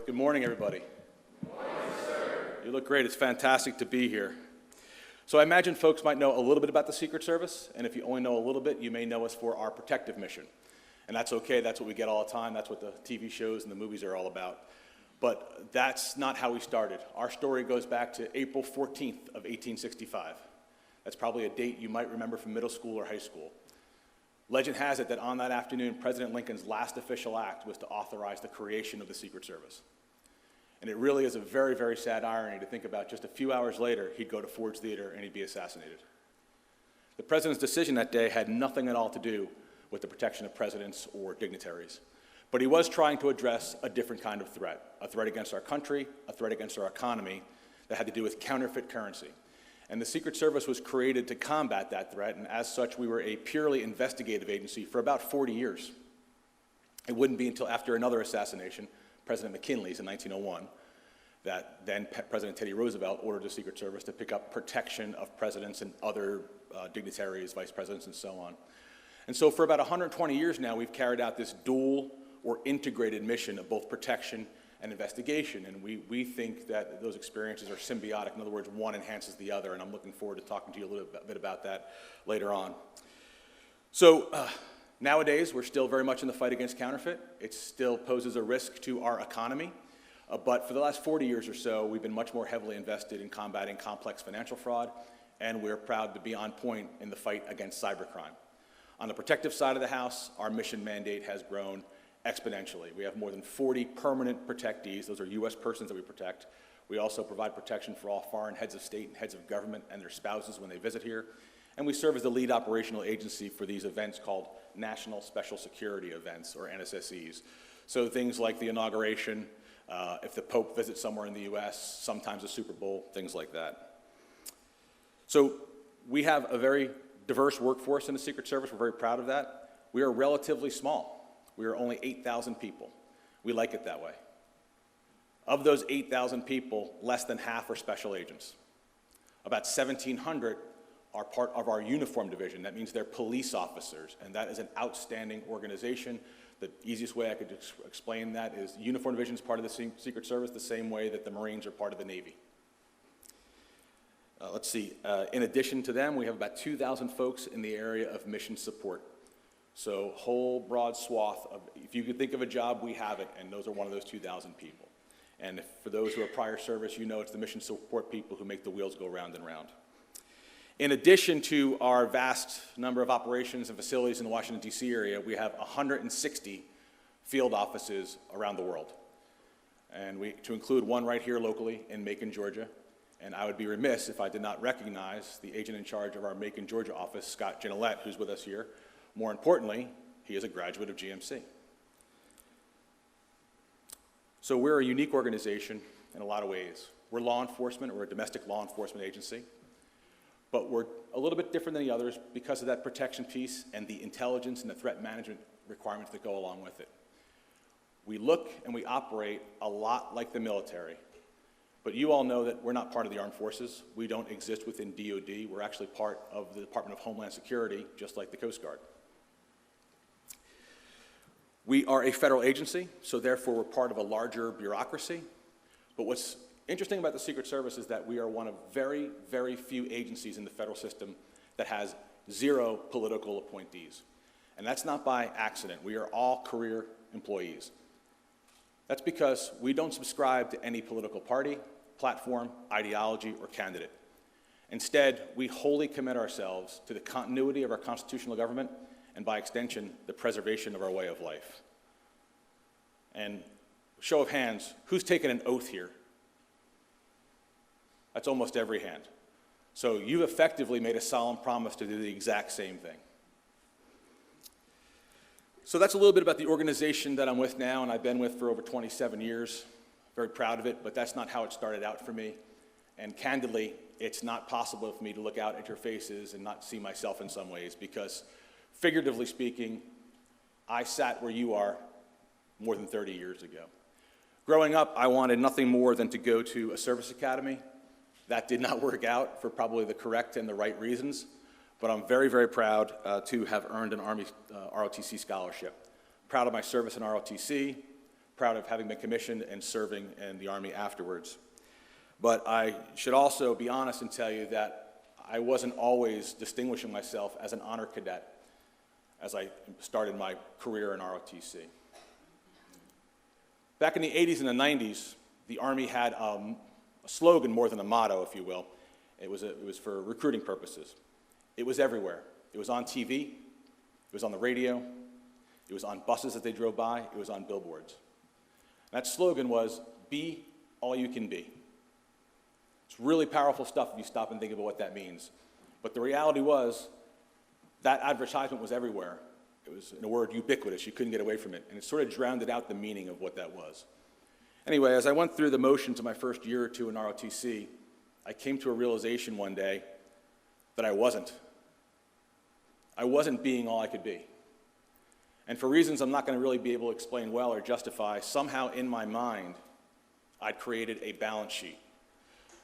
Good morning, everybody. Good morning, sir. You look great. It's fantastic to be here. So I imagine folks might know a little bit about the Secret Service, and if you only know a little bit, you may know us for our protective mission. And that's okay. That's what we get all the time. That's what the TV shows and the movies are all about. But that's not how we started. Our story goes back to April 14th of 1865. That's probably a date you might remember from middle school or high school. Legend has it that on that afternoon, President Lincoln's last official act was to authorize the creation of the Secret Service. And it really is a very, very sad irony to think about just a few hours later, he'd go to Ford's Theater and he'd be assassinated. The president's decision that day had nothing at all to do with the protection of presidents or dignitaries. But he was trying to address a different kind of threat, a threat against our country, a threat against our economy that had to do with counterfeit currency. And the Secret Service was created to combat that threat, and as such, we were a purely investigative agency for about 40 years. It wouldn't be until after another assassination, President McKinley's in 1901, that then President Teddy Roosevelt ordered the Secret Service to pick up protection of presidents and other dignitaries, vice presidents, and so on. And so for about 120 years now, we've carried out this dual or integrated mission of both protection and investigation, and we think that those experiences are symbiotic. In other words, one enhances the other, and I'm looking forward to talking to you a little bit about that later on. So nowadays, we're still very much in the fight against counterfeit. It still poses a risk to our economy, but for the last 40 years or so, we've been much more heavily invested in combating complex financial fraud, and we're proud to be on point in the fight against cybercrime. On the protective side of the house, our mission mandate has grown exponentially. We have more than 40 permanent protectees. Those are U.S. persons that we protect. We also provide protection for all foreign heads of state and heads of government and their spouses when they visit here. And we serve as the lead operational agency for these events called National Special Security Events, or NSSEs. So things like the inauguration, if the Pope visits somewhere in the U.S., sometimes the Super Bowl, things like that. So we have a very diverse workforce in the Secret Service. We're very proud of that. We are relatively small. We are only 8,000 people. We like it that way. Of those 8,000 people, less than half are special agents. About 1,700 are part of our uniform division. That means they're police officers, and that is an outstanding organization. The easiest way I could explain that is uniform division is part of the Secret Service the same way that the Marines are part of the Navy. Let's see, in addition to them, we have about 2,000 folks in the area of mission support. So whole broad swath of, if you could think of a job, we have it, and those are one of those 2,000 people. And for those who are prior service, you know it's the mission support people who make the wheels go round and round. In addition to our vast number of operations and facilities in the Washington, D.C. area, we have 160 field offices around the world. And to include one right here locally in Macon, Georgia. And I would be remiss if I did not recognize the agent in charge of our Macon, Georgia office, Scott Ginolette, who's with us here. More importantly, he is a graduate of GMC. So we're a unique organization in a lot of ways. We're law enforcement, we're a domestic law enforcement agency, but we're a little bit different than the others because of that protection piece and the intelligence and the threat management requirements that go along with it. We look and we operate a lot like the military, but you all know that we're not part of the armed forces. We don't exist within DOD. We're actually part of the Department of Homeland Security, just like the Coast Guard. We are a federal agency, so therefore we're part of a larger bureaucracy. But what's interesting about the Secret Service is that we are one of very, very few agencies in the federal system that has 0 political appointees. And that's not by accident. We are all career employees. That's because we don't subscribe to any political party, platform, ideology, or candidate. Instead, we wholly commit ourselves to the continuity of our constitutional government and by extension, the preservation of our way of life. And show of hands, who's taken an oath here? That's almost every hand. So you've effectively made a solemn promise to do the exact same thing. So that's a little bit about the organization that I'm with now and I've been with for over 27 years. Very proud of it, but that's not how it started out for me. And candidly, it's not possible for me to look out at your faces and not see myself in some ways because figuratively speaking, I sat where you are more than 30 years ago. Growing up, I wanted nothing more than to go to a service academy. That did not work out for probably the correct and the right reasons, but I'm very, very proud to have earned an Army ROTC scholarship. Proud of my service in ROTC, proud of having been commissioned and serving in the Army afterwards. But I should also be honest and tell you that I wasn't always distinguishing myself as an honor cadet as I started my career in ROTC. Back in the 80s and the 90s, the Army had a slogan more than a motto, if you will. It was for recruiting purposes. It was everywhere. It was on TV, it was on the radio, it was on buses that they drove by, it was on billboards. That slogan was, "Be all you can be." It's really powerful stuff if you stop and think about what that means. But the reality was, that advertisement was everywhere. It was, in a word, ubiquitous. You couldn't get away from it. And it sort of drowned out the meaning of what that was. Anyway, as I went through the motions of my first year or two in ROTC, I came to a realization one day that I wasn't. I wasn't being all I could be. And for reasons I'm not going to really be able to explain well or justify, somehow in my mind, I'd created a balance sheet.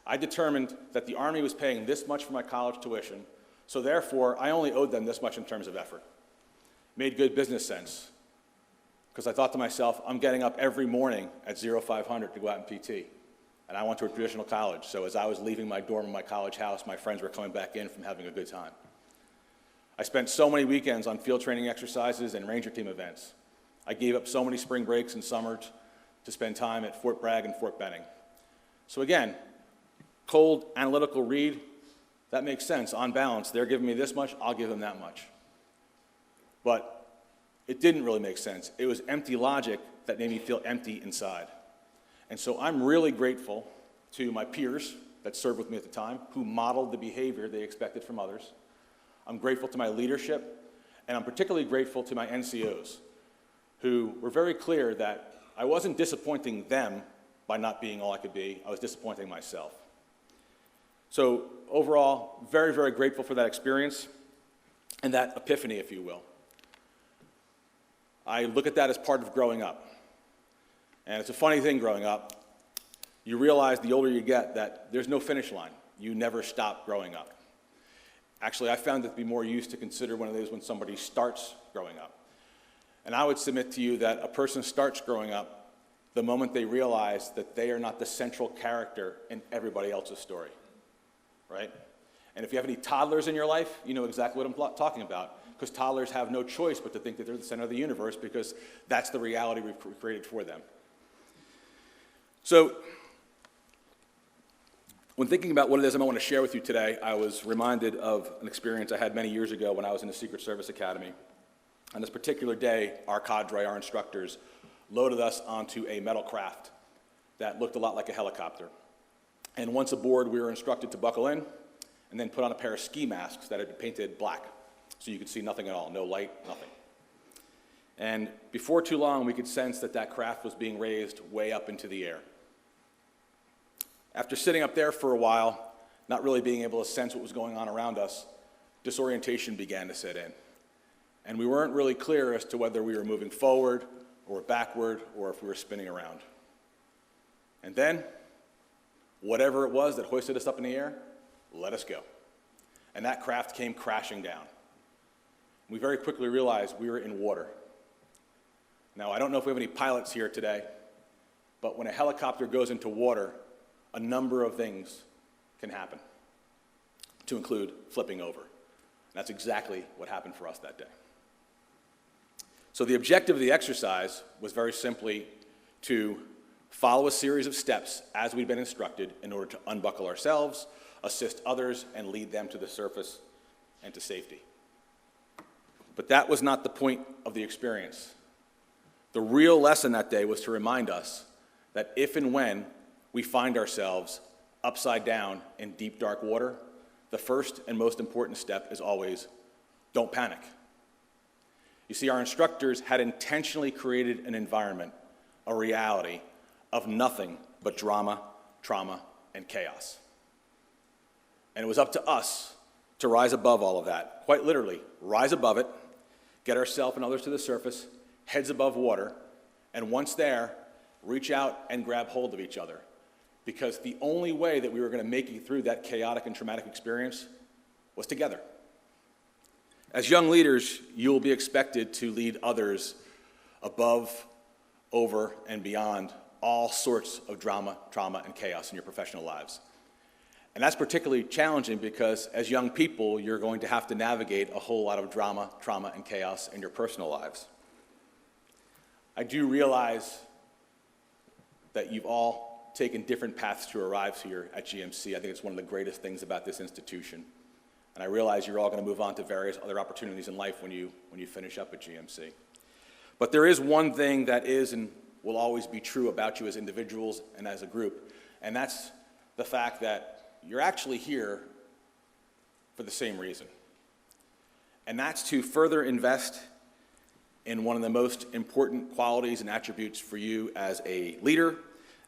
I determined that the Army was paying this much for my college tuition, so therefore, I only owed them this much in terms of effort. Made good business sense, because I thought to myself, I'm getting up every morning at 0500 to go out in PT, and I went to a traditional college, so as I was leaving my dorm in my college house, my friends were coming back in from having a good time. I spent so many weekends on field training exercises and Ranger team events. I gave up so many spring breaks and summers to spend time at Fort Bragg and Fort Benning. So again, cold, analytical read, that makes sense. On balance, they're giving me this much, I'll give them that much. But it didn't really make sense. It was empty logic that made me feel empty inside. And so I'm really grateful to my peers that served with me at the time, who modeled the behavior they expected from others. I'm grateful to my leadership, and I'm particularly grateful to my NCOs, who were very clear that I wasn't disappointing them by not being all I could be, I was disappointing myself. So overall, very, very grateful for that experience and that epiphany, if you will. I look at that as part of growing up. And it's a funny thing growing up. You realize the older you get that there's no finish line. You never stop growing up. Actually, I found it to be more used to consider when it is when somebody starts growing up. And I would submit to you that a person starts growing up the moment they realize that they are not the central character in everybody else's story, right? And if you have any toddlers in your life, you know exactly what I'm talking about, because toddlers have no choice but to think that they're the center of the universe because that's the reality we've created for them. So, when thinking about what it is I want to share with you today, I was reminded of an experience I had many years ago when I was in the Secret Service Academy. On this particular day, our cadre, our instructors, loaded us onto a metal craft that looked a lot like a helicopter. And once aboard, we were instructed to buckle in and then put on a pair of ski masks that had been painted black, so you could see nothing at all, no light, nothing. And before too long, we could sense that that craft was being raised way up into the air. After sitting up there for a while, not really being able to sense what was going on around us, disorientation began to set in. And we weren't really clear as to whether we were moving forward or backward or if we were spinning around. And then, whatever it was that hoisted us up in the air, let us go. And that craft came crashing down. We very quickly realized we were in water. Now, I don't know if we have any pilots here today, but when a helicopter goes into water, a number of things can happen, to include flipping over. That's exactly what happened for us that day. So the objective of the exercise was very simply to follow a series of steps as we'd been instructed in order to unbuckle ourselves, assist others, and lead them to the surface and to safety. But that was not the point of the experience. The real lesson that day was to remind us that if and when we find ourselves upside down in deep, dark water, the first and most important step is always, don't panic. You see, our instructors had intentionally created an environment, a reality, of nothing but drama, trauma, and chaos. And it was up to us to rise above all of that, quite literally, rise above it, get ourselves and others to the surface, heads above water, and once there, reach out and grab hold of each other. Because the only way that we were going to make it through that chaotic and traumatic experience was together. As young leaders, you will be expected to lead others above, over and beyond all sorts of drama, trauma, and chaos in your professional lives. And that's particularly challenging because as young people, you're going to have to navigate a whole lot of drama, trauma, and chaos in your personal lives. I do realize that you've all taken different paths to arrive here at GMC. I think it's one of the greatest things about this institution. And I realize you're all going to move on to various other opportunities in life when you finish up at GMC. But there is one thing that is and will always be true about you as individuals and as a group, and that's the fact that you're actually here for the same reason. And that's to further invest in one of the most important qualities and attributes for you as a leader,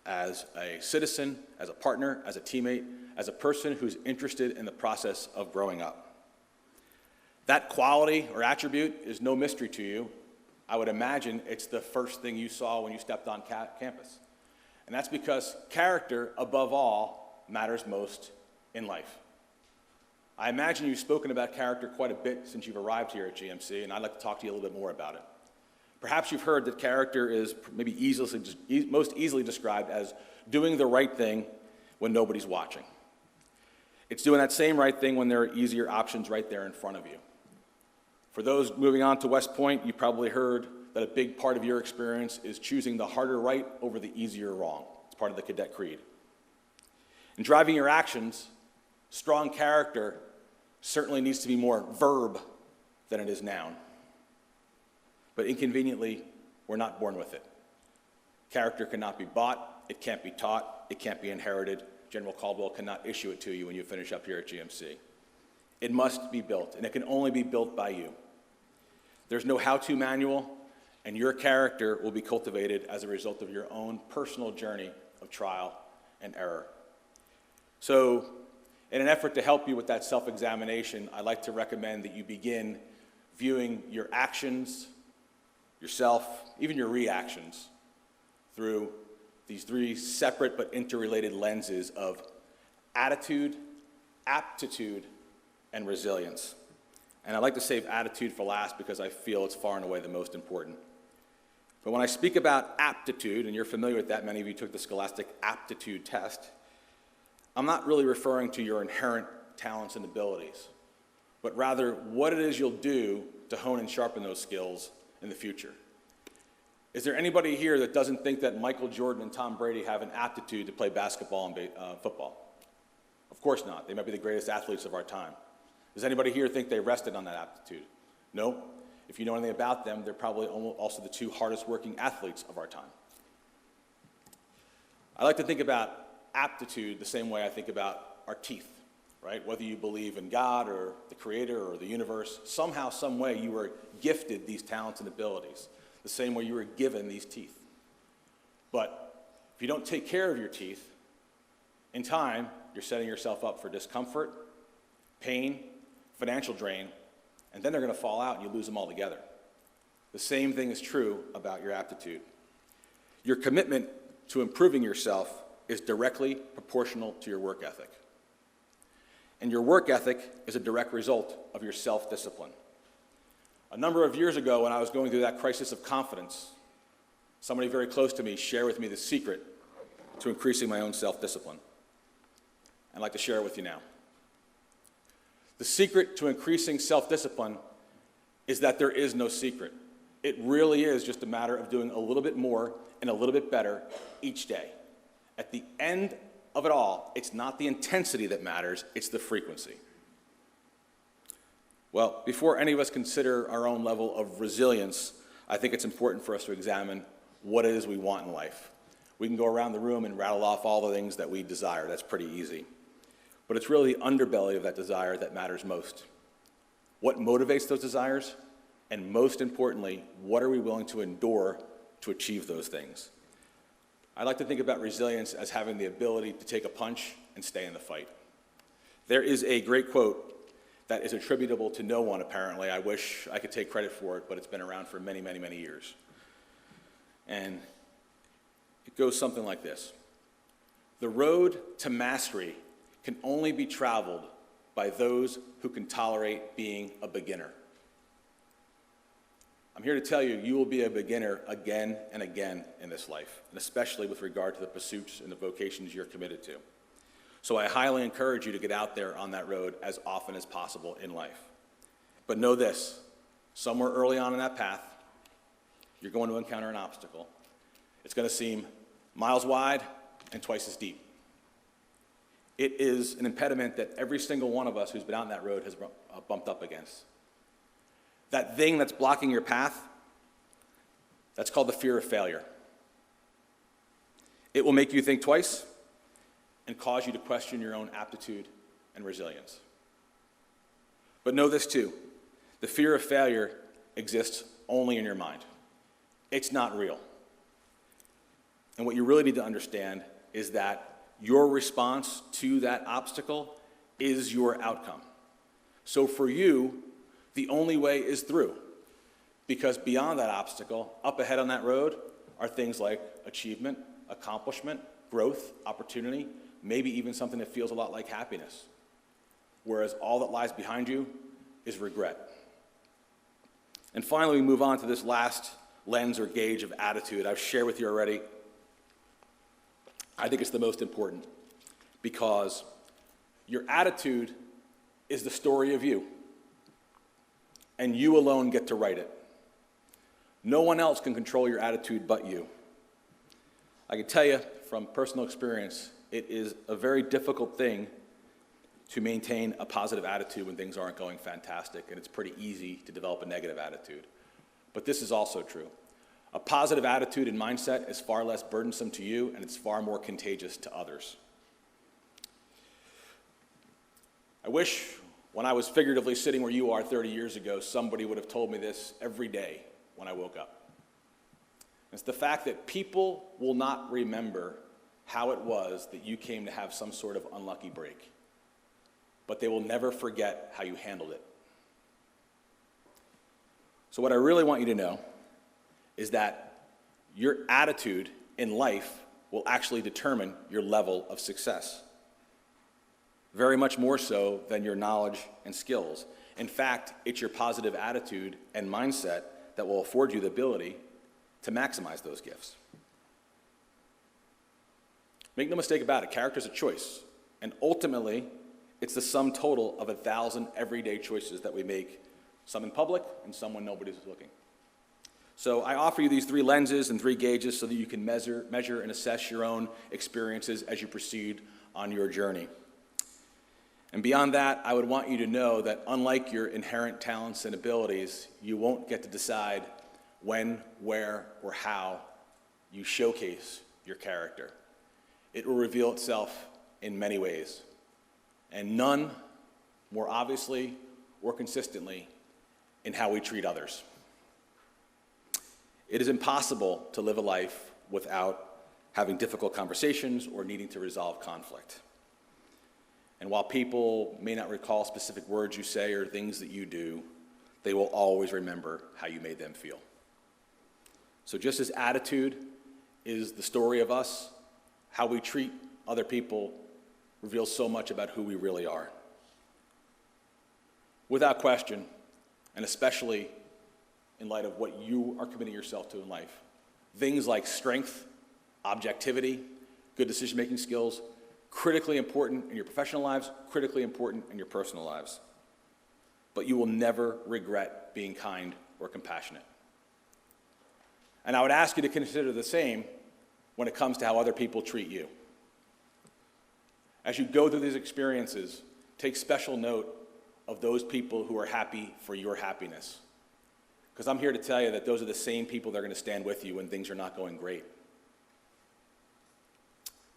as a citizen, as a partner, as a teammate, as a person who's interested in the process of growing up. That quality or attribute is no mystery to you. I would imagine it's the first thing you saw when you stepped on campus. And that's because character, above all, matters most in life. I imagine you've spoken about character quite a bit since you've arrived here at GMC, and I'd like to talk to you a little bit more about it. Perhaps you've heard that character is maybe most easily described as doing the right thing when nobody's watching. It's doing that same right thing when there are easier options right there in front of you. For those moving on to West Point, you probably heard that a big part of your experience is choosing the harder right over the easier wrong. It's part of the cadet creed. In driving your actions, strong character certainly needs to be more verb than it is noun. But inconveniently, we're not born with it. Character cannot be bought, it can't be taught, it can't be inherited. General Caldwell cannot issue it to you when you finish up here at GMC. It must be built, and it can only be built by you. There's no how-to manual, and your character will be cultivated as a result of your own personal journey of trial and error. So, in an effort to help you with that self-examination, I'd like to recommend that you begin viewing your actions, yourself, even your reactions, through these three separate but interrelated lenses of attitude, aptitude, and resilience. And I'd like to save attitude for last because I feel it's far and away the most important. But when I speak about aptitude, and you're familiar with that, many of you took the Scholastic Aptitude Test, I'm not really referring to your inherent talents and abilities, but rather what it is you'll do to hone and sharpen those skills in the future. Is there anybody here that doesn't think that Michael Jordan and Tom Brady have an aptitude to play basketball and football? Of course not. They might be the greatest athletes of our time. Does anybody here think they rested on that aptitude? No. If you know anything about them, they're probably also the two hardest working athletes of our time. I like to think about aptitude the same way I think about our teeth, right? Whether you believe in God or the Creator or the universe, somehow, some way you were gifted these talents and abilities, the same way you were given these teeth. But if you don't take care of your teeth, in time, you're setting yourself up for discomfort, pain, financial drain, and then they're going to fall out and you lose them altogether. The same thing is true about your aptitude. Your commitment to improving yourself is directly proportional to your work ethic. And your work ethic is a direct result of your self-discipline. A number of years ago, when I was going through that crisis of confidence, somebody very close to me shared with me the secret to increasing my own self-discipline. I'd like to share it with you now. The secret to increasing self-discipline is that there is no secret. It really is just a matter of doing a little bit more and a little bit better each day. At the end of it all, it's not the intensity that matters, it's the frequency. Well, before any of us consider our own level of resilience, I think it's important for us to examine what it is we want in life. We can go around the room and rattle off all the things that we desire. That's pretty easy. But it's really the underbelly of that desire that matters most. What motivates those desires? And most importantly, what are we willing to endure to achieve those things? I like to think about resilience as having the ability to take a punch and stay in the fight. There is a great quote that is attributable to no one, apparently. I wish I could take credit for it, but it's been around for many, many, many years. And it goes something like this. The road to mastery can only be traveled by those who can tolerate being a beginner. I'm here to tell you, you will be a beginner again and again in this life, and especially with regard to the pursuits and the vocations you're committed to. So I highly encourage you to get out there on that road as often as possible in life. But know this, somewhere early on in that path, you're going to encounter an obstacle. It's going to seem miles wide and twice as deep. It is an impediment that every single one of us who's been out on that road has bumped up against. That thing that's blocking your path, that's called the fear of failure. It will make you think twice and cause you to question your own aptitude and resilience. But know this too, the fear of failure exists only in your mind. It's not real. And what you really need to understand is that your response to that obstacle is your outcome. So for you, the only way is through, because beyond that obstacle, up ahead on that road, are things like achievement, accomplishment, growth, opportunity, maybe even something that feels a lot like happiness. Whereas all that lies behind you is regret. And finally, we move on to this last lens or gauge of attitude I've shared with you already. I think it's the most important because your attitude is the story of you, and you alone get to write it. No one else can control your attitude but you. I can tell you from personal experience, it is a very difficult thing to maintain a positive attitude when things aren't going fantastic, and it's pretty easy to develop a negative attitude. But this is also true. A positive attitude and mindset is far less burdensome to you, and it's far more contagious to others. I wish when I was figuratively sitting where you are 30 years ago, somebody would have told me this every day when I woke up. It's the fact that people will not remember how it was that you came to have some sort of unlucky break, but they will never forget how you handled it. So what I really want you to know is that your attitude in life will actually determine your level of success, very much more so than your knowledge and skills. In fact, it's your positive attitude and mindset that will afford you the ability to maximize those gifts. Make no mistake about it, character is a choice, and ultimately, it's the sum total of 1,000 everyday choices that we make, some in public and some when nobody's looking. So I offer you these 3 lenses and 3 gauges so that you can measure and assess your own experiences as you proceed on your journey. And beyond that, I would want you to know that unlike your inherent talents and abilities, you won't get to decide when, where, or how you showcase your character. It will reveal itself in many ways, and none more obviously or consistently in how we treat others. It is impossible to live a life without having difficult conversations or needing to resolve conflict. And while people may not recall specific words you say or things that you do, they will always remember how you made them feel. So just as attitude is the story of us, how we treat other people reveals so much about who we really are. Without question, and especially in light of what you are committing yourself to in life, things like strength, objectivity, good decision-making skills, critically important in your professional lives, critically important in your personal lives. But you will never regret being kind or compassionate. And I would ask you to consider the same when it comes to how other people treat you. As you go through these experiences, take special note of those people who are happy for your happiness. Because I'm here to tell you that those are the same people that are going to stand with you when things are not going great.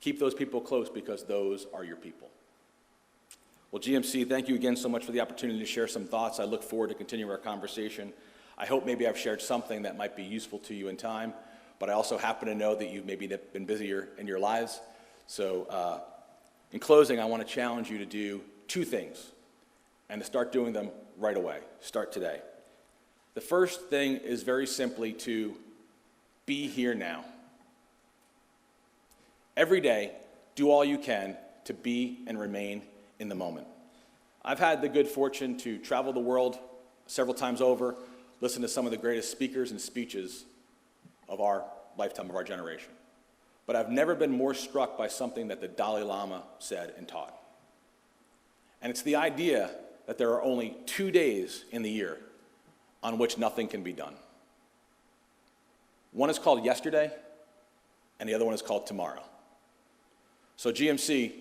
Keep those people close because those are your people. Well, GMC, thank you again so much for the opportunity to share some thoughts. I look forward to continuing our conversation. I hope maybe I've shared something that might be useful to you in time, but I also happen to know that you've maybe been busier in your lives. So in closing, I want to challenge you to do 2 things and to start doing them right away. Start today. The first thing is very simply to be here now. Every day, do all you can to be and remain in the moment. I've had the good fortune to travel the world several times over, listened to some of the greatest speakers and speeches of our lifetime, of our generation. But I've never been more struck by something that the Dalai Lama said and taught. And it's the idea that there are only 2 days in the year on which nothing can be done. One is called yesterday, and the other one is called tomorrow. So GMC,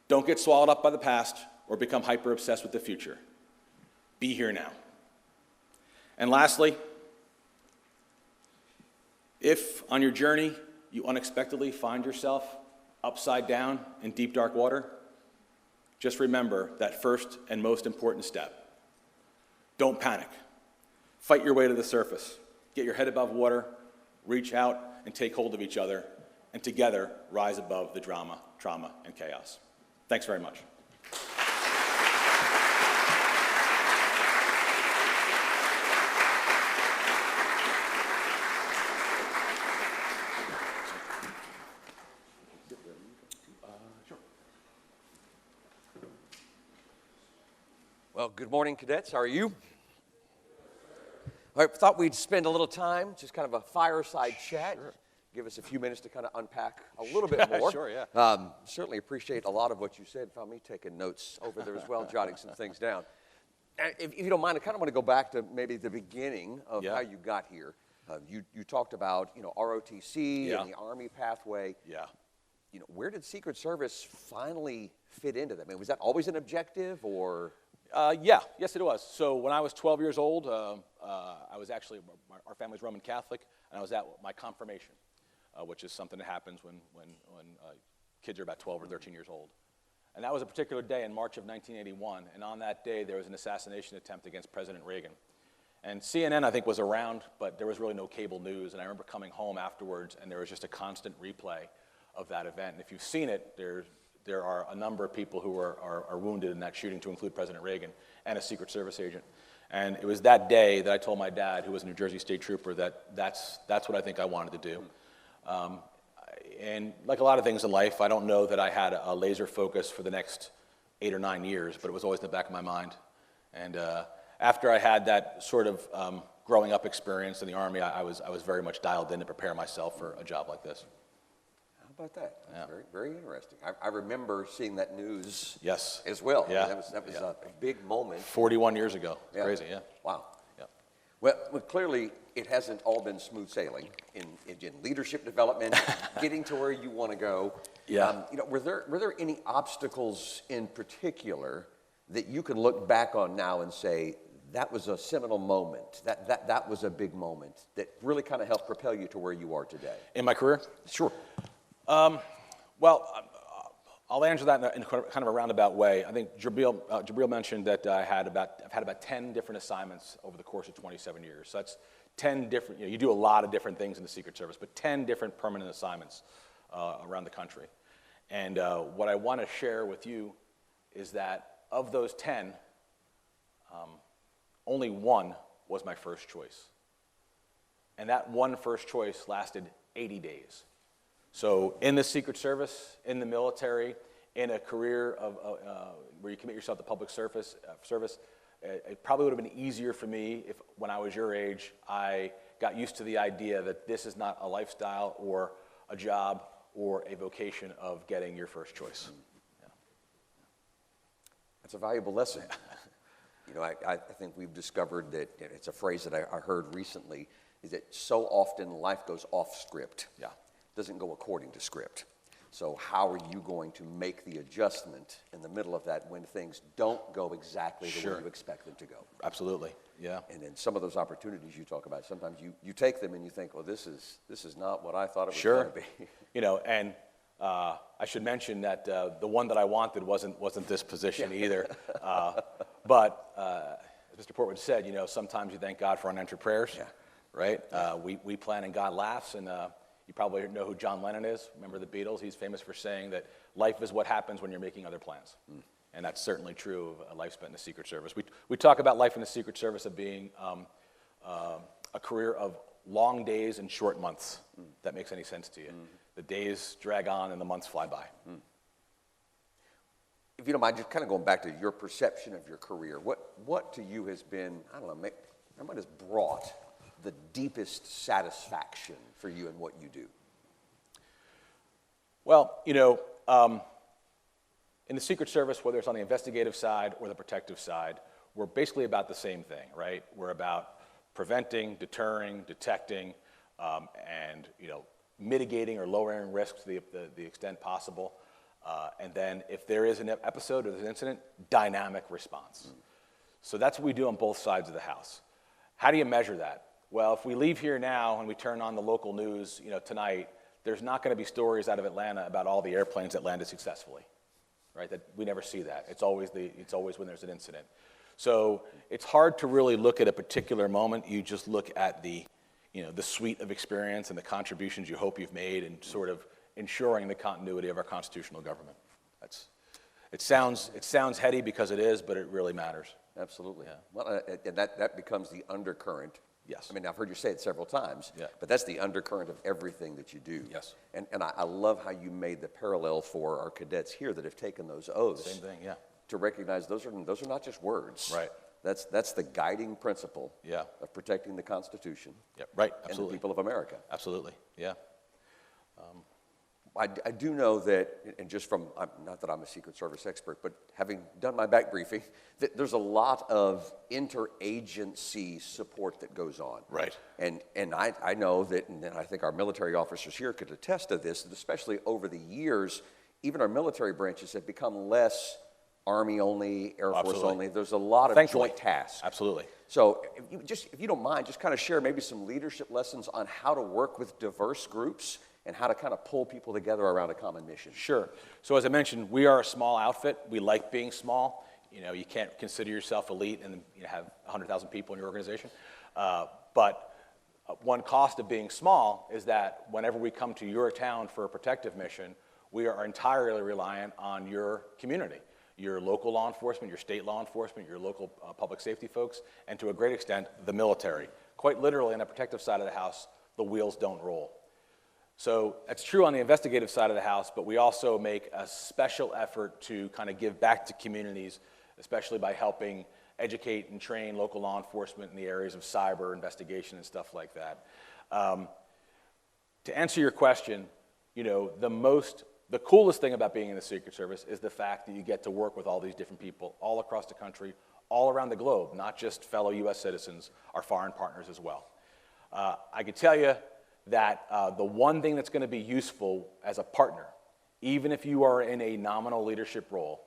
don't get swallowed up by the past or become hyper-obsessed with the future. Be here now. And lastly, if on your journey you unexpectedly find yourself upside down in deep, dark water, just remember that first and most important step. Don't panic. Fight your way to the surface. Get your head above water, reach out and take hold of each other, and together rise above the drama, trauma, and chaos. Thanks very much. Well, good morning, cadets. How are you? I thought we'd spend a little time, just kind of a fireside chat. Sure. Give us a few minutes to kind of unpack a little bit more. Sure, yeah. Certainly appreciate a lot of what you said. Found me taking notes over there as well, jotting some things down. If you don't mind, I kind of want to go back to maybe the beginning of how you got here. You talked about, ROTC and the Army pathway. Yeah. Where did Secret Service finally fit into that? I mean, was that always an objective, or? Yes, it was. So when I was 12 years old, I was actually, our family's Roman Catholic, and I was at my confirmation, which is something that happens when kids are about 12 or 13 years old. And that was a particular day in March of 1981, and on that day there was an assassination attempt against President Reagan. And CNN, I think, was around, but there was really no cable news, and I remember coming home afterwards, and there was just a constant replay of that event. And if you've seen it, there are a number of people who are wounded in that shooting, to include President Reagan and a Secret Service agent. And it was that day that I told my dad, who was a New Jersey State Trooper, that's what I think I wanted to do. And like a lot of things in life, I don't know that I had a laser focus for the next 8 or 9 years, but it was always in the back of my mind. And after I had that sort of growing up experience in the Army, I was very much dialed in to prepare myself for a job like this. How about that? That's very, very interesting. I remember seeing that news as well. Yeah. I mean, that was a big moment. 41 years ago. It's crazy, yeah. Wow. Yeah. Well, clearly it hasn't all been smooth sailing in leadership development, getting to where you want to go. Yeah. Were there any obstacles in particular that you can look back on now and say, that was a seminal moment, that was a big moment that really kind of helped propel you to where you are today? In my career? Sure. Well, I'll answer that in kind of a roundabout way. I think Jabril mentioned that I've had about 10 different assignments over the course of 27 years. So that's 10 different, you do a lot of different things in the Secret Service, but 10 different permanent assignments around the country. And what I want to share with you is that of those 10, only one was my first choice. And that one first choice lasted 80 days. So in the Secret Service, in the military, in a career where you commit yourself to public service, it probably would have been easier for me if, when I was your age, I got used to the idea that this is not a lifestyle or a job or a vocation of getting your first choice. Yeah. That's a valuable lesson. I think we've discovered that it's a phrase that I heard recently, is that so often life goes off script. Yeah. Doesn't go according to script. So how are you going to make the adjustment in the middle of that when things don't go exactly the way you expect them to go? Absolutely, yeah. And then some of those opportunities you talk about, sometimes you take them and you think, well, this is not what I thought it was going to be. And I should mention that the one that I wanted wasn't this position either. But as Mr. Portwood said, sometimes you thank God for unanswered prayers, right? We plan and God laughs, and you probably know who John Lennon is. Remember the Beatles? He's famous for saying that life is what happens when you're making other plans. And that's certainly true of a life spent in the Secret Service. We talk about life in the Secret Service of being a career of long days and short months. If that makes any sense to you. The days drag on and the months fly by. If you don't mind, just kind of going back to your perception of your career, what to you has been, I don't know, and what has brought the deepest satisfaction for you in what you do? Well, in the Secret Service, whether it's on the investigative side or the protective side, we're basically about the same thing, right? We're about preventing, deterring, detecting, and mitigating or lowering risks to the extent possible. And then if there is an episode or there's an incident, dynamic response. So that's what we do on both sides of the house. How do you measure that? Well, if we leave here now and we turn on the local news, tonight, there's not going to be stories out of Atlanta about all the airplanes that landed successfully, right? That we never see that. It's always when there's an incident. So it's hard to really look at a particular moment. You just look at the suite of experience and the contributions you hope you've made, and sort of ensuring the continuity of our constitutional government. It sounds heady because it is, but it really matters. Absolutely. Yeah. Well, and that becomes the undercurrent. Yes. I mean, I've heard you say it several times, Yeah. but that's the undercurrent of everything that you do. Yes. And I love how you made the parallel for our cadets here that have taken those oaths. Same thing, yeah. To recognize those are not just words. Right. That's the guiding principle. Yeah. Of protecting the Constitution. Yeah, right, And the absolutely. people of America. Absolutely, yeah. I do know that, and just from, not that I'm a Secret Service expert, but having done my back briefing, that there's a lot of interagency support that goes on. Right. And I know that, and I think our military officers here could attest to this, that especially over the years, even our military branches have become less Army only, Air Force Absolutely. only. There's a lot of Thankfully. joint tasks. Absolutely. So if you don't mind, just kind of share maybe some leadership lessons on how to work with diverse groups and how to kind of pull people together around a common mission. Sure. So as I mentioned, we are a small outfit. We like being small. You can't consider yourself elite and have 100,000 people in your organization. But one cost of being small is that whenever we come to your town for a protective mission, we are entirely reliant on your community, your local law enforcement, your state law enforcement, your local public safety folks, and to a great extent, the military. Quite literally, on the protective side of the house, the wheels don't roll. So that's true on the investigative side of the house, but we also make a special effort to kind of give back to communities, especially by helping educate and train local law enforcement in the areas of cyber investigation and stuff like that. To answer your question, the coolest thing about being in the Secret Service is the fact that you get to work with all these different people all across the country, all around the globe, not just fellow U.S. citizens, our foreign partners as well. I can tell you that the one thing that's going to be useful as a partner, even if you are in a nominal leadership role,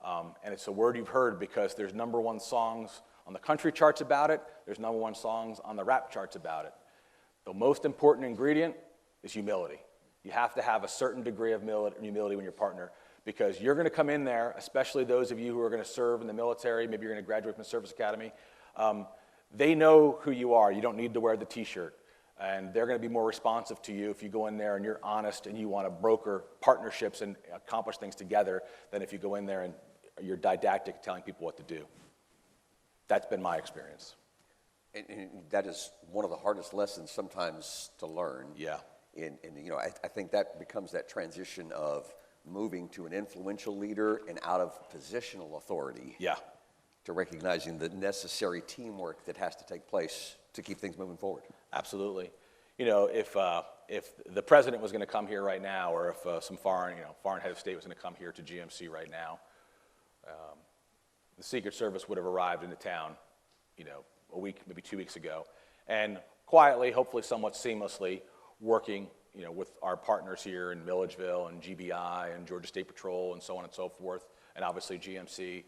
and it's a word you've heard because there's #1 songs on the country charts about it, there's #1 songs on the rap charts about it. The most important ingredient is humility. You have to have a certain degree of humility when you're a partner, because you're going to come in there, especially those of you who are going to serve in the military, maybe you're going to graduate from the service academy. They know who you are. You don't need to wear the t-shirt. And they're going to be more responsive to you if you go in there and you're honest and you want to broker partnerships and accomplish things together than if you go in there and you're didactic, telling people what to do. That's been my experience. And that is one of the hardest lessons sometimes to learn. Yeah. And I think that becomes that transition of moving to an influential leader and out of positional authority. Yeah. To recognizing the necessary teamwork that has to take place to keep things moving forward. Absolutely. If the president was going to come here right now, or if some foreign head of state was going to come here to GMC right now, the Secret Service would have arrived into town, a week, maybe 2 weeks ago, and quietly, hopefully somewhat seamlessly, working, with our partners here in Milledgeville and GBI and Georgia State Patrol and so on and so forth, and obviously GMC,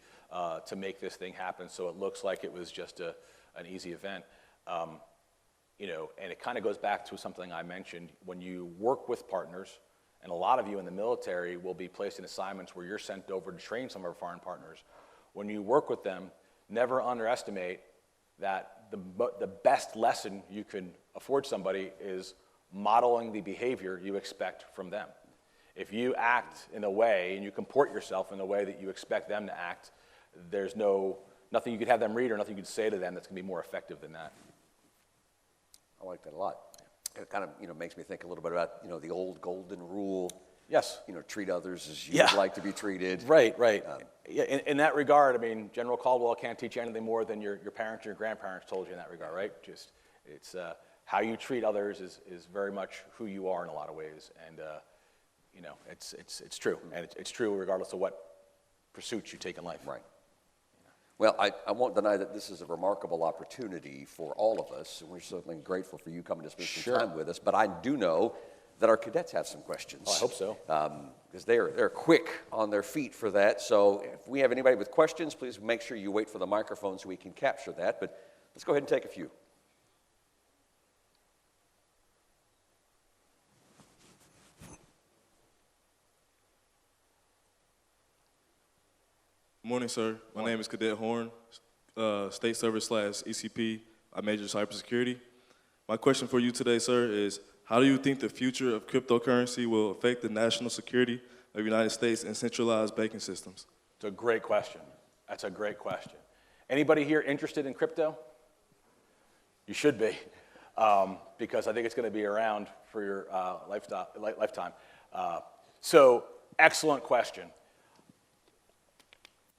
to make this thing happen so it looks like it was just an easy event. And it kind of goes back to something I mentioned. When you work with partners, and a lot of you in the military will be placed in assignments where you're sent over to train some of our foreign partners. When you work with them, never underestimate that the best lesson you can afford somebody is modeling the behavior you expect from them. If you act in a way and you comport yourself in the way that you expect them to act, there's nothing you could have them read or nothing you could say to them that's going to be more effective than that. I like that a lot. It kind of makes me think a little bit about the old golden rule Yes. treat others as you Yeah. would like to be treated. Right. Yeah, in that regard, I mean, General Caldwell can't teach you anything more than your parents or your grandparents told you in that regard, right? Just, it's how you treat others is very much who you are in a lot of ways, and it's true, and it's true regardless of what pursuits you take in life. Right. Well, I won't deny that this is a remarkable opportunity for all of us, and we're certainly grateful for you coming to spend some Sure. time with us. But I do know that our cadets have some questions. Oh, I hope so. Because they're quick on their feet for that. So if we have anybody with questions, please make sure you wait for the microphone so we can capture that. But let's go ahead and take a few. Morning, sir. My name is Cadet Horn, State Service / ECP. I major in cybersecurity. My question for you today, sir, is how do you think the future of cryptocurrency will affect the national security of the United States and centralized banking systems? It's a great question. That's a great question. Anybody here interested in crypto? You should be, because I think it's going to be around for your lifetime. So, excellent question.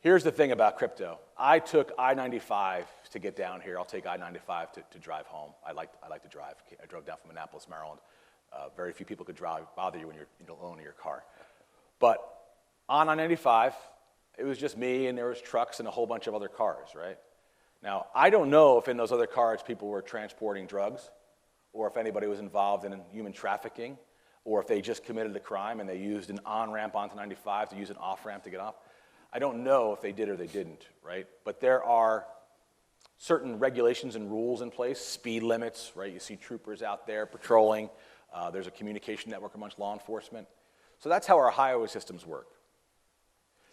Here's the thing about crypto. I took I-95 to get down here. I'll take I-95 to drive home. I like to drive. I drove down from Annapolis, Maryland. Very few people could bother you when you're alone in your car. But on I-95, it was just me, and there was trucks and a whole bunch of other cars, right? Now, I don't know if in those other cars people were transporting drugs, or if anybody was involved in human trafficking, or if they just committed a crime and they used an on-ramp onto 95 to use an off-ramp to get off. I don't know if they did or they didn't, right? But there are certain regulations and rules in place, speed limits, right? You see troopers out there patrolling. There's a communication network amongst law enforcement. So that's how our highway systems work.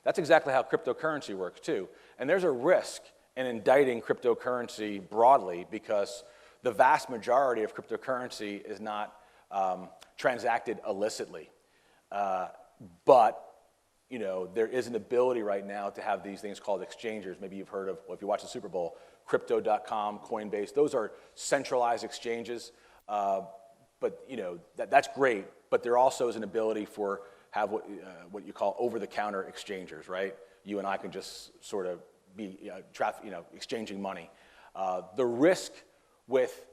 That's exactly how cryptocurrency works too. And there's a risk in indicting cryptocurrency broadly because the vast majority of cryptocurrency is not transacted illicitly. But there is an ability right now to have these things called exchangers. Maybe you've heard of, well, if you watch the Super Bowl, Crypto.com, Coinbase. Those are centralized exchanges. But that's great. But there also is an ability for have what you call over-the-counter exchangers, right? You and I can just sort of be exchanging money. The risk with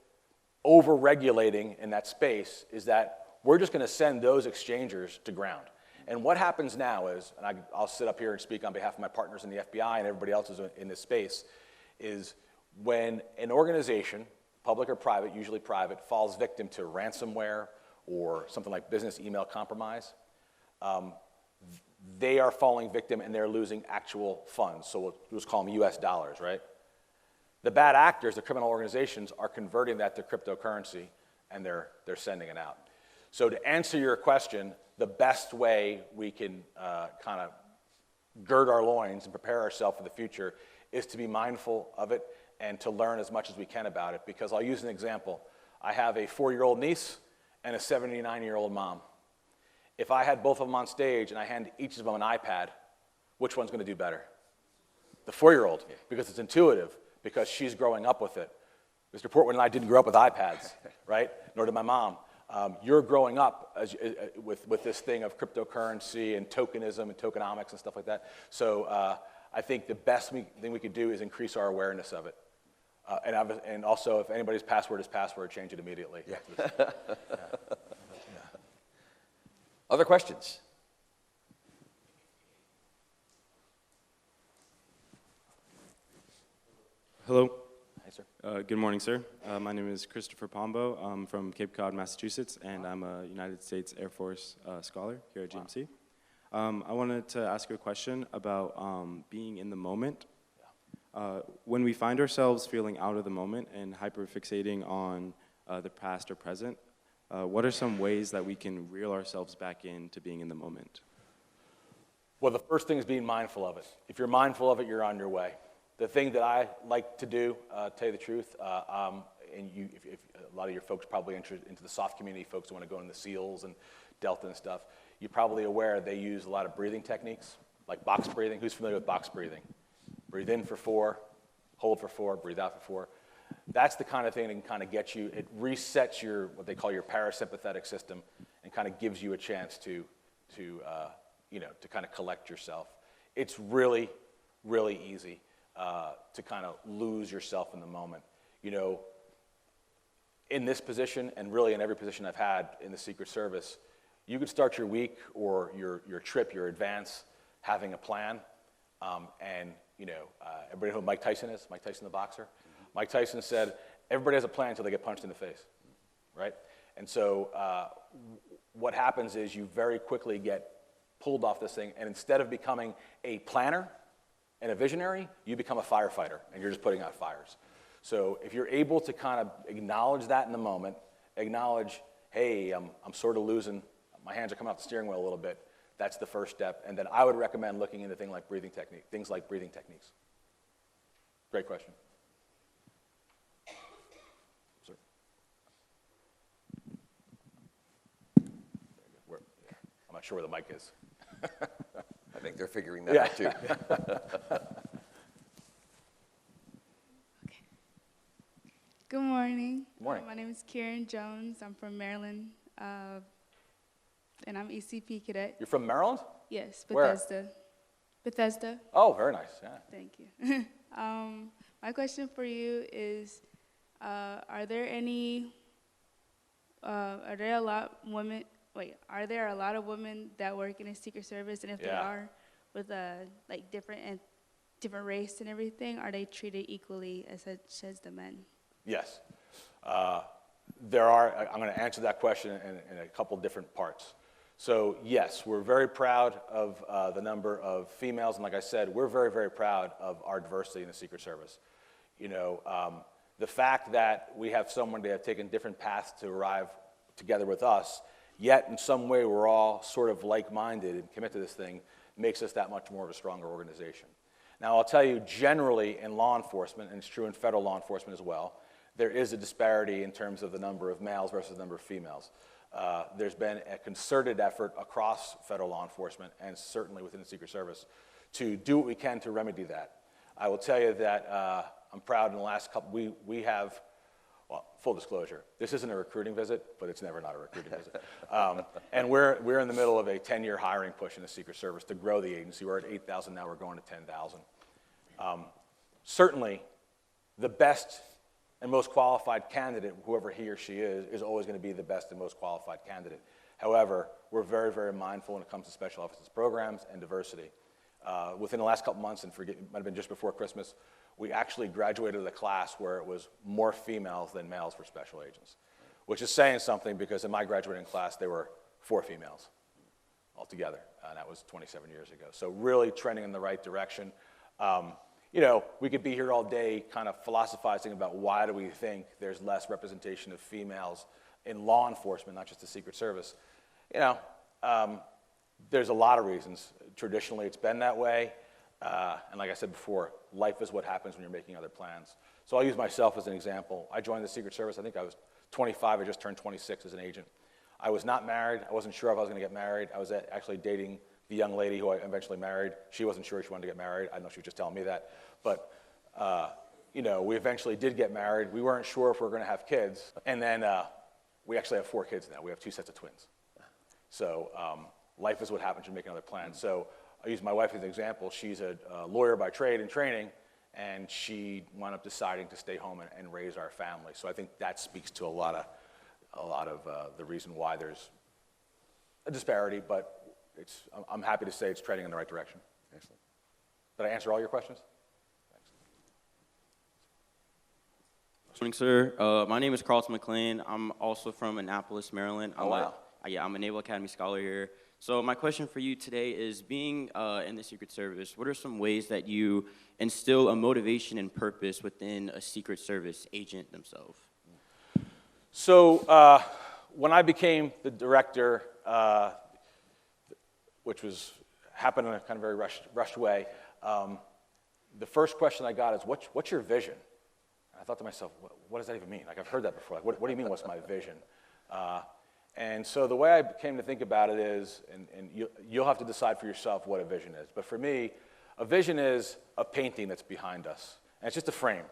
over-regulating in that space is that we're just going to send those exchangers to ground. And what happens now is, and I'll sit up here and speak on behalf of my partners in the FBI and everybody else in this space, is when an organization, public or private, usually private, falls victim to ransomware or something like business email compromise, they are falling victim and they're losing actual funds. So we'll just call them US dollars, right? The bad actors, the criminal organizations, are converting that to cryptocurrency and they're sending it out. So to answer your question, the best way we can kind of gird our loins and prepare ourselves for the future is to be mindful of it and to learn as much as we can about it. Because I'll use an example. I have a 4-year-old niece and a 79-year-old mom. If I had both of them on stage and I hand each of them an iPad, which one's going to do better? The 4-year-old, because it's intuitive, because she's growing up with it. Mr. Portwood and I didn't grow up with iPads, right? Nor did my mom. You're growing up with this thing of cryptocurrency and tokenism and tokenomics and stuff like that. So I think the best thing we could do is increase our awareness of it. And also, if anybody's password is password, change it immediately. Yeah. Other questions? Hello. Hi, sir. Good morning, sir. My name is Christopher Pombo. I'm from Cape Cod, Massachusetts, and I'm a United States Air Force scholar here at GMC. I wanted to ask you a question about being in the moment. When we find ourselves feeling out of the moment and hyperfixating on the past or present, what are some ways that we can reel ourselves back into being in the moment? Well, the first thing is being mindful of it. If you're mindful of it, you're on your way. The thing that I like to do, tell you the truth, and if a lot of your folks probably into the soft community, folks who want to go into the SEALs and Delta and stuff, you're probably aware they use a lot of breathing techniques, like box breathing. Who's familiar with box breathing? Breathe in for 4, hold for 4, breathe out for 4. That's the kind of thing that can kind of get you, it resets what they call your parasympathetic system and kind of gives you a chance to to kind of collect yourself. It's really, really easy to kind of lose yourself in the moment. You know, in this position, and really in every position I've had in the Secret Service, you could start your week or your trip, your advance, having a plan. Everybody know who Mike Tyson is? Mike Tyson, the boxer? Mm-hmm. Mike Tyson said, everybody has a plan until they get punched in the face, right? And so what happens is you very quickly get pulled off this thing, and instead of becoming a planner and a visionary, you become a firefighter, and you're just putting out fires. So if you're able to kind of acknowledge that in the moment, acknowledge, hey, I'm sort of losing, my hands are coming off the steering wheel a little bit, that's the first step. And then I would recommend looking into things like breathing techniques. Great question. Sir. I'm not sure where the mic is. I think they're figuring that out too. Good morning. Good morning. My name is Karen Jones. I'm from Maryland, and I'm ECP cadet. You're from Maryland? Yes, Where? Bethesda. Oh, very nice. Yeah. Thank you. My question for you is, are there a lot of women that work in the Secret Service, and if they are, with different race and everything, are they treated equally as such as the men? Yes. There are. I'm going to answer that question in a couple different parts. So yes, we're very proud of the number of females, and like I said, we're very, very proud of our diversity in the Secret Service. You know, the fact that we have someone that have taken different paths to arrive together with us, yet in some way we're all sort of like-minded and commit to this thing, makes us that much more of a stronger organization. Now, I'll tell you, generally in law enforcement, and it's true in federal law enforcement as well, there is a disparity in terms of the number of males versus the number of females. There's been a concerted effort across federal law enforcement, and certainly within the Secret Service, to do what we can to remedy that. I will tell you that I'm proud in the last couple, we have, well, full disclosure, this isn't a recruiting visit, but it's never not a recruiting visit. And we're in the middle of a 10-year hiring push in the Secret Service to grow the agency. We're at 8,000 now, we're going to 10,000. Certainly, the best and most qualified candidate, whoever he or she is always going to be the best and most qualified candidate. However, we're very, very mindful when it comes to special officers programs and diversity. Within the last couple months, and it might have been just before Christmas, we actually graduated a class where it was more females than males for special agents, which is saying something because in my graduating class, there were 4 females altogether, and that was 27 years ago. So really trending in the right direction. You know, we could be here all day kind of philosophizing about why do we think there's less representation of females in law enforcement, not just the Secret Service. You know, there's a lot of reasons. Traditionally, it's been that way. And like I said before, life is what happens when you're making other plans. So I'll use myself as an example. I joined the Secret Service, I think I was 25, I just turned 26 as an agent. I was not married, I wasn't sure if I was gonna get married. I was actually dating the young lady who I eventually married. She wasn't sure she wanted to get married. I know she was just telling me that. But, you know, we eventually did get married. We weren't sure if we were gonna have kids. And then we actually have 4 kids now. We have 2 sets of twins. So life is what happens when you're making other plans. So I use my wife as an example. She's a lawyer by trade and training, and she wound up deciding to stay home and raise our family. So I think that speaks to a lot of the reason why there's a disparity, but I'm happy to say it's trending in the right direction. Excellent. Did I answer all your questions? Thanks. Good morning, sir. My name is Carlton Mclean. I'm also from Annapolis, Maryland. Oh, wow. I'm a Naval Academy scholar here. So my question for you today is, being in the Secret Service, what are some ways that you instill a motivation and purpose within a Secret Service agent themselves? So when I became the director, which happened in a kind of very rushed way, the first question I got is, what's your vision? And I thought to myself, what does that even mean? Like, I've heard that before. Like, what do you mean, what's my vision? And so the way I came to think about it is, and you'll have to decide for yourself what a vision is. But for me, a vision is a painting that's behind us. And it's just a frame,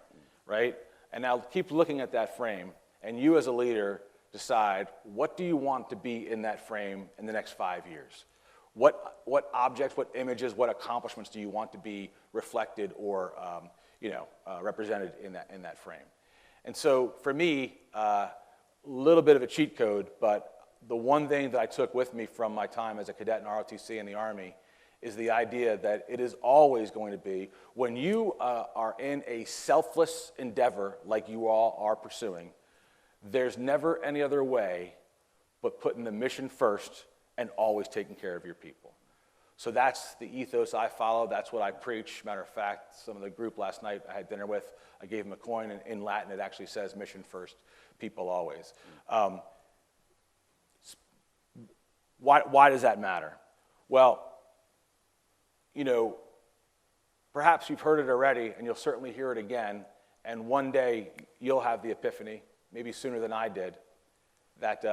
right? And now keep looking at that frame, and you as a leader decide, what do you want to be in that frame in the next 5 years? what objects, what images, what accomplishments do you want to be reflected or represented in that frame? And so for me, a little bit of a cheat code, but the one thing that I took with me from my time as a cadet in ROTC in the Army is the idea that it is always going to be, when you are in a selfless endeavor like you all are pursuing, there's never any other way but putting the mission first and always taking care of your people. So that's the ethos I follow. That's what I preach. Matter of fact, some of the group last night I had dinner with, I gave them a coin, and in Latin it actually says mission first, people always. Why does that matter? Well, perhaps you've heard it already, and you'll certainly hear it again, and one day you'll have the epiphany, maybe sooner than I did, that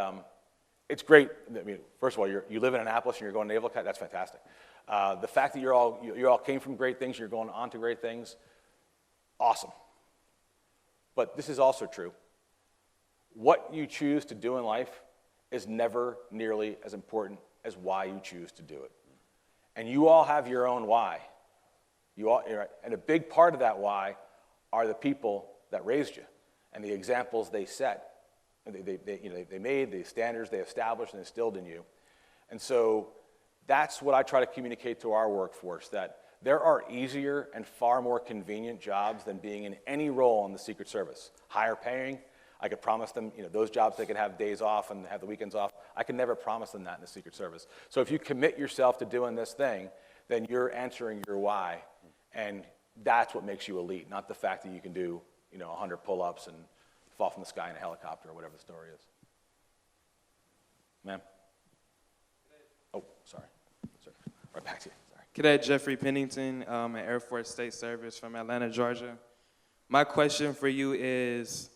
it's great. I mean, first of all, you live in Annapolis and you're going to Naval Academy, that's fantastic. The fact that you all came from great things, you're going on to great things, awesome. But this is also true. What you choose to do in life is never nearly as important as why you choose to do it. And you all have your own why. And a big part of that why are the people that raised you and the examples they set. They made, the standards they established and instilled in you. And so that's what I try to communicate to our workforce, that there are easier and far more convenient jobs than being in any role in the Secret Service. Higher paying, I could promise them, those jobs they could have days off and have the weekends off. I could never promise them that in the Secret Service. So if you commit yourself to doing this thing, then you're answering your why, and that's what makes you elite, not the fact that you can do, 100 pull-ups and fall from the sky in a helicopter or whatever the story is. Ma'am? Oh, sorry. Right back to you. Sorry. Cadet Jeffrey Pennington, an Air Force State Service from Atlanta, Georgia. My question for you is,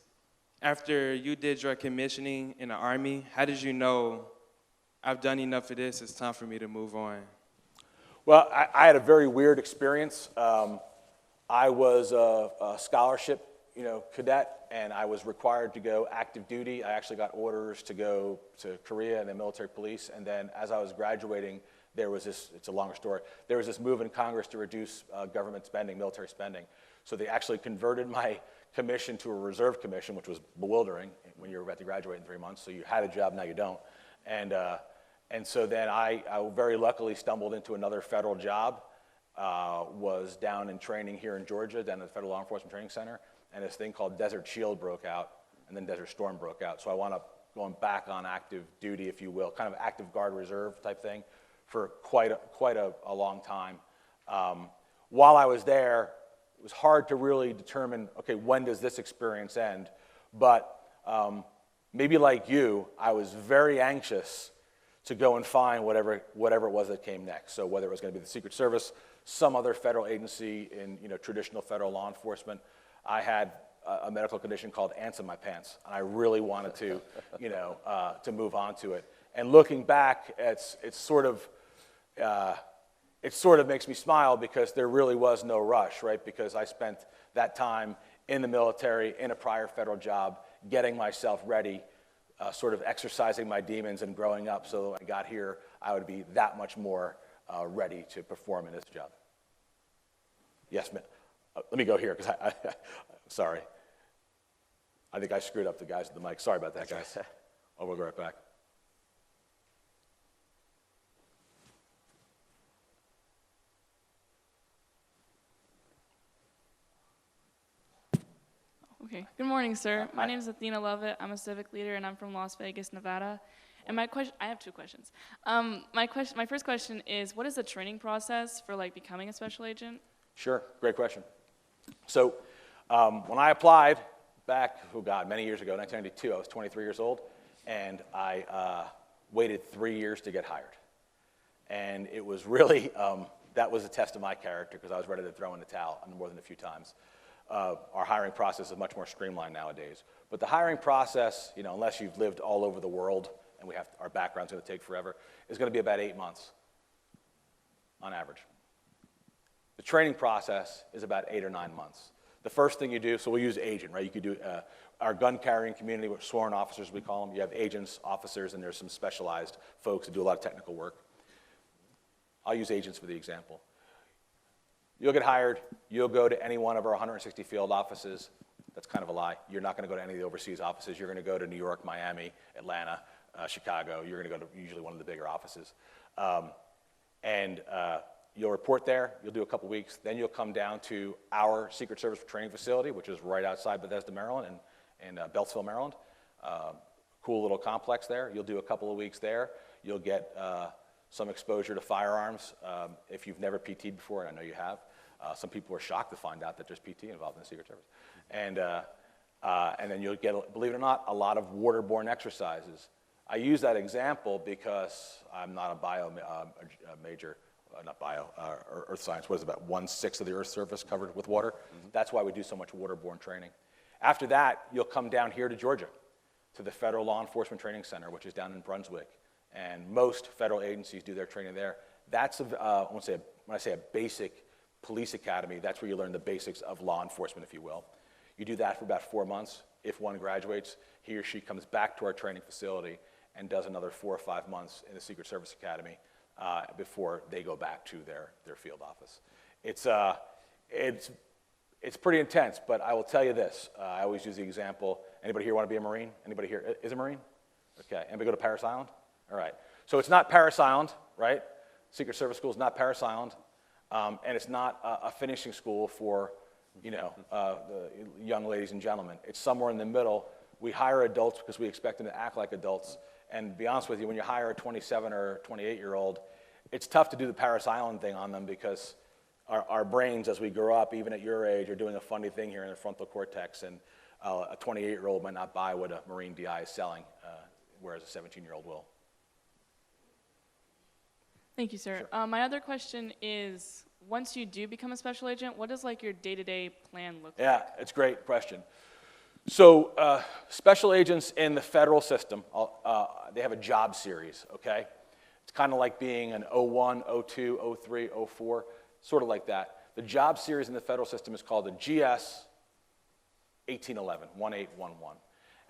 after you did your commissioning in the Army, how did you know, I've done enough of this, it's time for me to move on? Well, I had a very weird experience. I was a scholarship, cadet, and I was required to go active duty. I actually got orders to go to Korea and the military police, and then as I was graduating, there was this, it's a longer story, there was this move in Congress to reduce government spending, military spending. So they actually converted my commission to a reserve commission, which was bewildering when you were about to graduate in 3 months. So you had a job, now you don't. And so then I very luckily stumbled into another federal job, was down in training here in Georgia, down at the Federal Law Enforcement Training Center, and this thing called Desert Shield broke out, and then Desert Storm broke out. So I wound up going back on active duty, if you will, kind of active guard reserve type thing for quite a long time. While I was there, it was hard to really determine, okay, when does this experience end? But maybe like you, I was very anxious to go and find whatever it was that came next. So whether it was going to be the Secret Service, some other federal agency in traditional federal law enforcement. I had a medical condition called ants in my pants, and I really wanted to, to move on to it. And looking back, it sort of makes me smile because there really was no rush, right? Because I spent that time in the military, in a prior federal job, getting myself ready, sort of exercising my demons and growing up so that when I got here, I would be that much more ready to perform in this job. Yes, ma'am. Let me go here because sorry. I think I screwed up the guys at the mic. Sorry about that, guys. We'll go right back. Okay. Good morning, sir. My name is Athena Lovett. I'm a civic leader, and I'm from Las Vegas, Nevada. And I have 2 questions. My first question is, what is the training process for becoming a special agent? Sure. Great question. So when I applied back, many years ago, 1992, I was 23 years old, and I waited 3 years to get hired. And it was really, that was a test of my character because I was ready to throw in the towel more than a few times. Our hiring process is much more streamlined nowadays. But the hiring process, unless you've lived all over the world, and our background's going to take forever, is going to be about 8 months on average. The training process is about 8 or 9 months. The first thing you do, so we'll use agent, right? You could do our gun carrying community, with sworn officers we call them. You have agents, officers, and there's some specialized folks that do a lot of technical work. I'll use agents for the example. You'll get hired, you'll go to any one of our 160 field offices. That's kind of a lie. You're not going to go to any of the overseas offices. You're going to go to New York, Miami, Atlanta, Chicago. You're going to go to usually one of the bigger offices. You'll report there. You'll do a couple weeks. Then you'll come down to our Secret Service training facility, which is right outside Bethesda, Maryland, and Beltsville, Maryland. Cool little complex there. You'll do a couple of weeks there. You'll get some exposure to firearms if you've never PT'd before, and I know you have. Some people are shocked to find out that there's PT involved in the Secret Service. And then you'll get, believe it or not, a lot of waterborne exercises. I use that example because I'm not a bio major, not bio, earth science. What is it, about 1/6 of the Earth's surface covered with water? Mm-hmm. That's why we do so much waterborne training. After that, you'll come down here to Georgia, to the Federal Law Enforcement Training Center, which is down in Brunswick. And most federal agencies do their training there. That's, when I say a basic police academy, that's where you learn the basics of law enforcement, if you will. You do that for about 4 months. If one graduates, he or she comes back to our training facility and does another 4 or 5 months in the Secret Service Academy before they go back to their field office. It's pretty intense, but I will tell you this. I always use the example. Anybody here want to be a Marine? Anybody here is a Marine? Okay. Anybody go to Parris Island? All right. So it's not Parris Island, right? Secret Service School is not Parris Island, and it's not a finishing school for, the young ladies and gentlemen. It's somewhere in the middle. We hire adults because we expect them to act like adults. And to be honest with you, when you hire a 27 or 28-year-old, it's tough to do the Parris Island thing on them because our brains, as we grow up, even at your age, are doing a funny thing here in the frontal cortex, and a 28-year-old might not buy what a Marine DI is selling, whereas a 17-year-old will. Thank you, sir. Sure. My other question is, once you do become a special agent, what does your day-to-day plan look like? Yeah, it's a great question. So special agents in the federal system, they have a job series, okay? It's kind of like being an 01, 02, 03, 04, sort of like that. The job series in the federal system is called the GS 1811, 1811.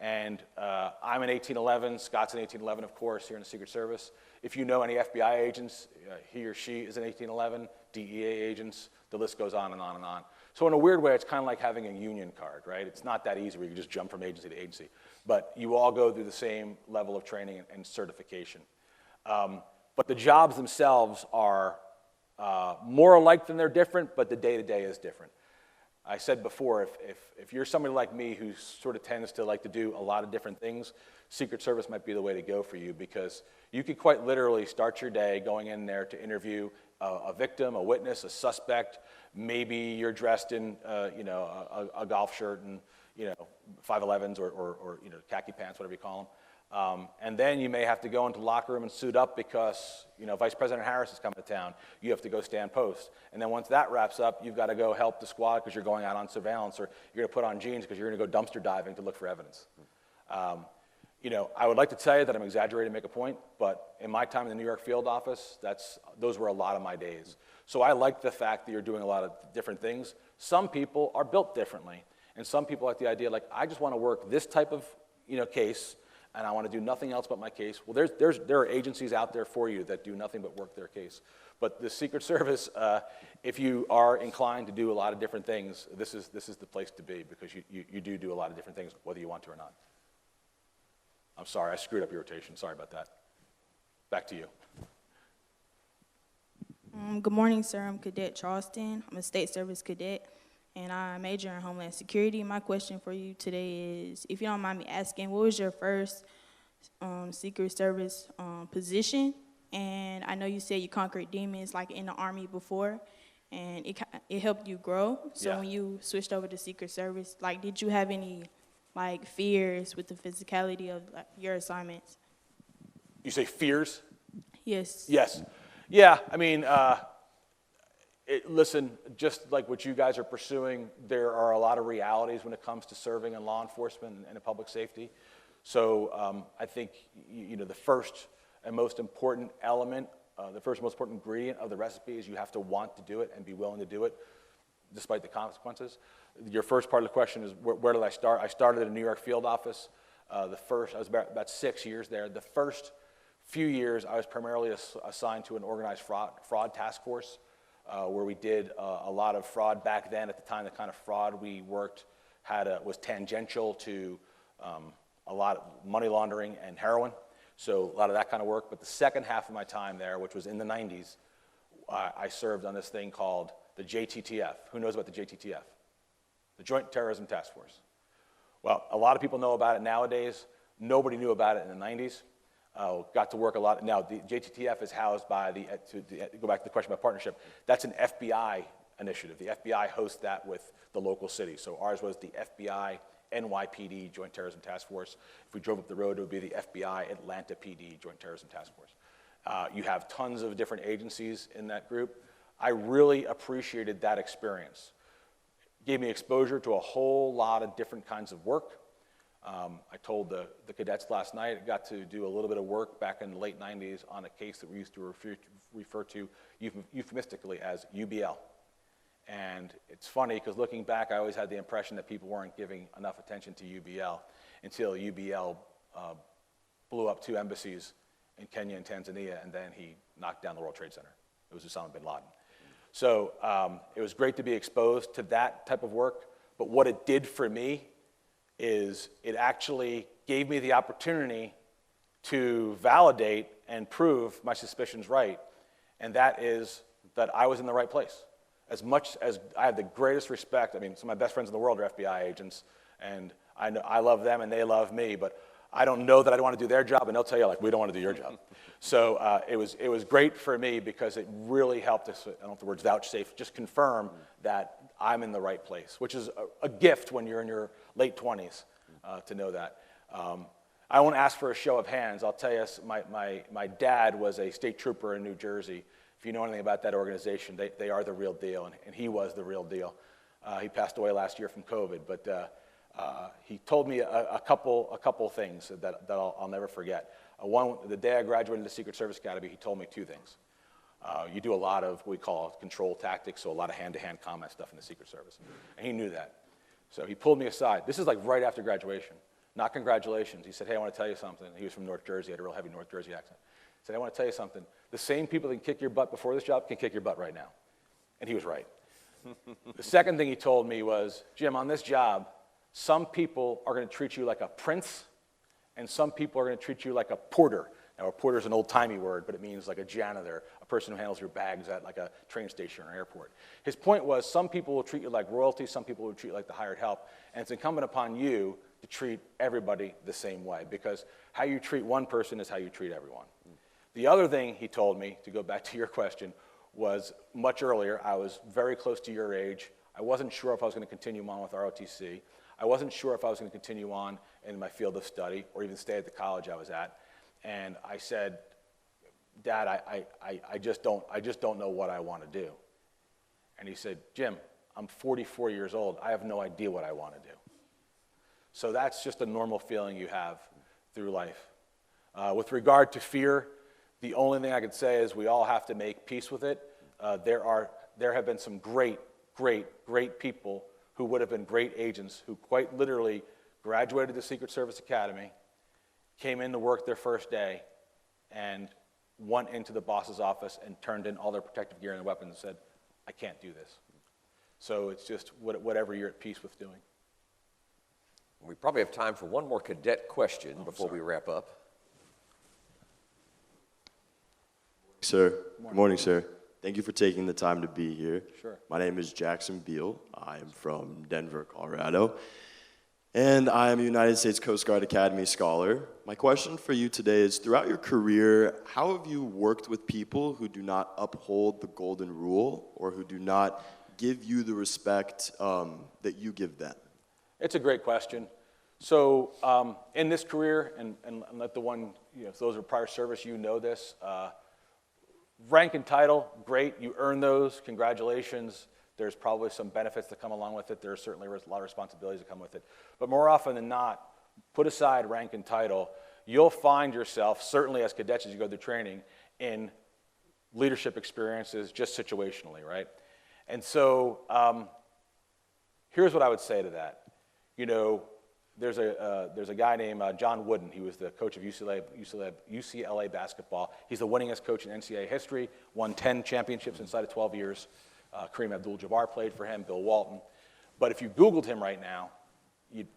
And I'm an 1811, Scott's an 1811, of course, here in the Secret Service. If you know any FBI agents, he or she is an 1811, DEA agents, the list goes on and on and on. So in a weird way, it's kind of like having a union card, right? It's not that easy where you just jump from agency to agency. But you all go through the same level of training and certification. But the jobs themselves are more alike than they're different, but the day-to-day is different. I said before, if you're somebody like me who sort of tends to like to do a lot of different things, Secret Service might be the way to go for you, because you could quite literally start your day going in there to interview a victim, a witness, a suspect. Maybe you're dressed in a golf shirt and 511s or khaki pants, whatever you call them. And then you may have to go into the locker room and suit up because Vice President Harris is coming to town. You have to go stand post. And then once that wraps up, you've got to go help the squad because you're going out on surveillance, or you're going to put on jeans because you're going to go dumpster diving to look for evidence. I would like to tell you that I'm exaggerating to make a point, but in my time in the New York field office, those were a lot of my days. So I like the fact that you're doing a lot of different things. Some people are built differently, and some people like the idea, I just want to work this type of case, and I want to do nothing else but my case. Well, there are agencies out there for you that do nothing but work their case. But the Secret Service, if you are inclined to do a lot of different things, this is the place to be, because you do a lot of different things, whether you want to or not. I'm sorry, I screwed up your rotation. Sorry about that. Back to you. Good morning, sir. I'm Cadet Charleston. I'm a State Service cadet, and I major in Homeland Security. My question for you today is, if you don't mind me asking, what was your first Secret Service position? And I know you said you conquered demons in the Army before, and it helped you grow. So yeah. When you switched over to Secret Service, did you have any fears with the physicality of your assignments? You say fears? Yes. Yes. Yeah, I mean, listen, just like what you guys are pursuing, there are a lot of realities when it comes to serving in law enforcement and in public safety. So I think, the first and most important element, the first most important ingredient of the recipe is you have to want to do it and be willing to do it, despite the consequences. Your first part of the question is, where did I start? I started at a New York field office. I was about 6 years there. The first few years, I was primarily assigned to an organized fraud task force, where we did a lot of fraud back then. At the time, the kind of fraud we worked was tangential to a lot of money laundering and heroin, so a lot of that kind of work. But the second half of my time there, which was in the 90s, I served on this thing called the JTTF. Who knows about the JTTF? The Joint Terrorism Task Force. Well, a lot of people know about it nowadays. Nobody knew about it in the 90s. Got to work a lot. Now, the JTTF is housed by go back to the question about partnership, that's an FBI initiative. The FBI hosts that with the local cities. So ours was the FBI NYPD Joint Terrorism Task Force. If we drove up the road, it would be the FBI Atlanta PD Joint Terrorism Task Force. You have tons of different agencies in that group. I really appreciated that experience. It gave me exposure to a whole lot of different kinds of work. I told the cadets last night, I got to do a little bit of work back in the late 90s on a case that we used to refer to euphemistically as UBL. And it's funny because looking back, I always had the impression that people weren't giving enough attention to UBL until UBL blew up 2 embassies in Kenya and Tanzania, and then he knocked down the World Trade Center. It was Osama bin Laden. So it was great to be exposed to that type of work, but what it did for me is it actually gave me the opportunity to validate and prove my suspicions right, and that is that I was in the right place. As much as I have the greatest respect, I mean, some of my best friends in the world are FBI agents, and I love them and they love me, but I don't know that I want to do their job, and they'll tell you, like, we don't want to do your job. So it was great for me because it really helped us, I don't know if the word's vouchsafe, just confirm that I'm in the right place, which is a gift when you're in your late 20s to know that. I won't ask for a show of hands. I'll tell you, my dad was a state trooper in New Jersey. If you know anything about that organization, they are the real deal, and he was the real deal. He passed away last year from COVID, but he told me a couple things that I'll never forget. One, the day I graduated the Secret Service Academy, he told me 2 things. You do a lot of what we call control tactics, so a lot of hand-to-hand combat stuff in the Secret Service, and he knew that. So he pulled me aside. This is like right after graduation. Not congratulations. He said, hey, I want to tell you something. He was from North Jersey, had a real heavy North Jersey accent. He said, I want to tell you something. The same people that can kick your butt before this job can kick your butt right now. And he was right. The second thing he told me was, Jim, on this job, some people are going to treat you like a prince, and some people are going to treat you like a porter. Now, a porter is an old-timey word, but it means like a janitor, a person who handles your bags at like a train station or airport. His point was some people will treat you like royalty, some people will treat you like the hired help, and it's incumbent upon you to treat everybody the same way, because how you treat one person is how you treat everyone. The other thing he told me, to go back to your question, was much earlier. I was very close to your age. I wasn't sure if I was going to continue on with ROTC. I wasn't sure if I was going to continue on in my field of study or even stay at the college I was at. And I said, Dad, I just don't know what I want to do. And he said, Jim, I'm 44 years old. I have no idea what I want to do. So that's just a normal feeling you have through life. With regard to fear, the only thing I could say is we all have to make peace with it. There have been some great people who would have been great agents who quite literally graduated the Secret Service Academy, came in to work their first day, and went into the boss's office and turned in all their protective gear and their weapons and said, I can't do this. So it's just whatever you're at peace with doing. We probably have time for one more cadet question before we wrap up. Sir, good morning, sir. Thank you for taking the time to be here. Sure. My name is Jackson Beal. I am from Denver, Colorado, and I am a United States Coast Guard Academy scholar. My question for you today is, throughout your career, how have you worked with people who do not uphold the golden rule or who do not give you the respect that you give them? It's a great question. So in this career, and let the one, if those are prior service, you know this, rank and title, great, you earn those, congratulations. There's probably some benefits that come along with it. There's certainly a lot of responsibilities that come with it. But more often than not, put aside rank and title, you'll find yourself, certainly as cadets as you go through training, in leadership experiences just situationally, right? And so here's what I would say to that. You know, there's a guy named John Wooden. He was the coach of UCLA basketball. He's the winningest coach in NCAA history, won 10 championships inside of 12 years. Kareem Abdul-Jabbar played for him, Bill Walton. But if you Googled him right now,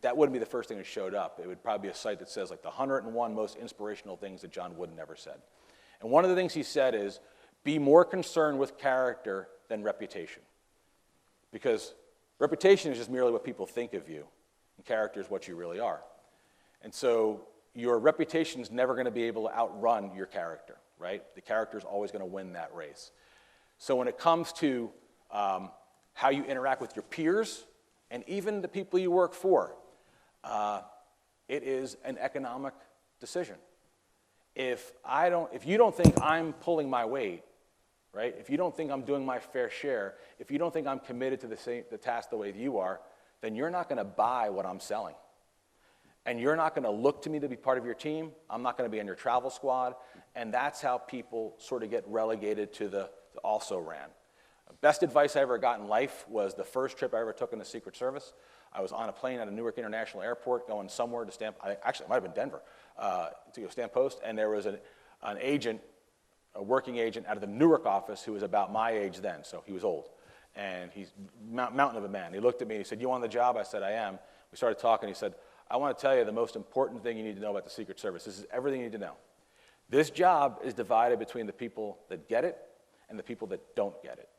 that wouldn't be the first thing that showed up. It would probably be a site that says like the 101 most inspirational things that John Wooden ever said. And one of the things he said is, be more concerned with character than reputation. Because reputation is just merely what people think of you, and character is what you really are. And so your reputation is never going to be able to outrun your character, right? The character is always going to win that race. So when it comes to how you interact with your peers and even the people you work for, it is an economic decision. If you don't think I'm pulling my weight, right? If you don't think I'm doing my fair share, if you don't think I'm committed to the task the way that you are, then you're not going to buy what I'm selling. And you're not going to look to me to be part of your team. I'm not going to be on your travel squad. And that's how people sort of get relegated to the also ran. Best advice I ever got in life was the first trip I ever took in the Secret Service. I was on a plane at a Newark International Airport going somewhere to stamp, actually it might have been Denver, to go stamp post, and there was an agent, a working agent out of the Newark office who was about my age then, so he was old. And he's mountain of a man. He looked at me and he said, "You want the job?" I said, "I am." We started talking. He said, "I want to tell you the most important thing you need to know about the Secret Service. This is everything you need to know. This job is divided between the people that get it and the people that don't get it.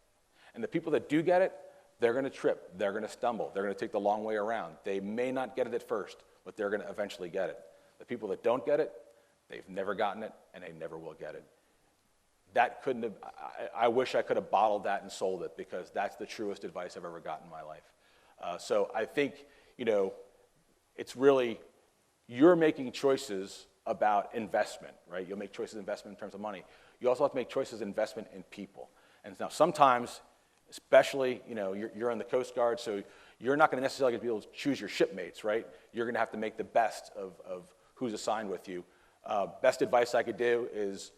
And the people that do get it, they're going to trip, they're going to stumble, they're going to take the long way around. They may not get it at first, but they're going to eventually get it. The people that don't get it, they've never gotten it, and they never will get it." That couldn't have, I wish I could have bottled that and sold it, because that's the truest advice I've ever gotten in my life. So I think, it's really, you're making choices about investment, right? You'll make choices of investment in terms of money. You also have to make choices of investment in people. And now sometimes, especially, you're in the Coast Guard, so you're not going to necessarily be able to choose your shipmates, right? You're going to have to make the best of who's assigned with you. Best advice I could do is,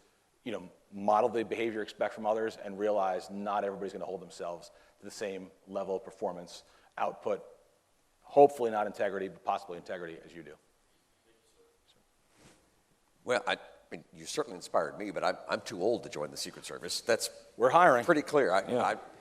model the behavior you expect from others and realize not everybody's going to hold themselves to the same level of performance, output, hopefully not integrity, but possibly integrity as you do. Well, I mean, you certainly inspired me, but I'm too old to join the Secret Service. We're hiring. Pretty clear.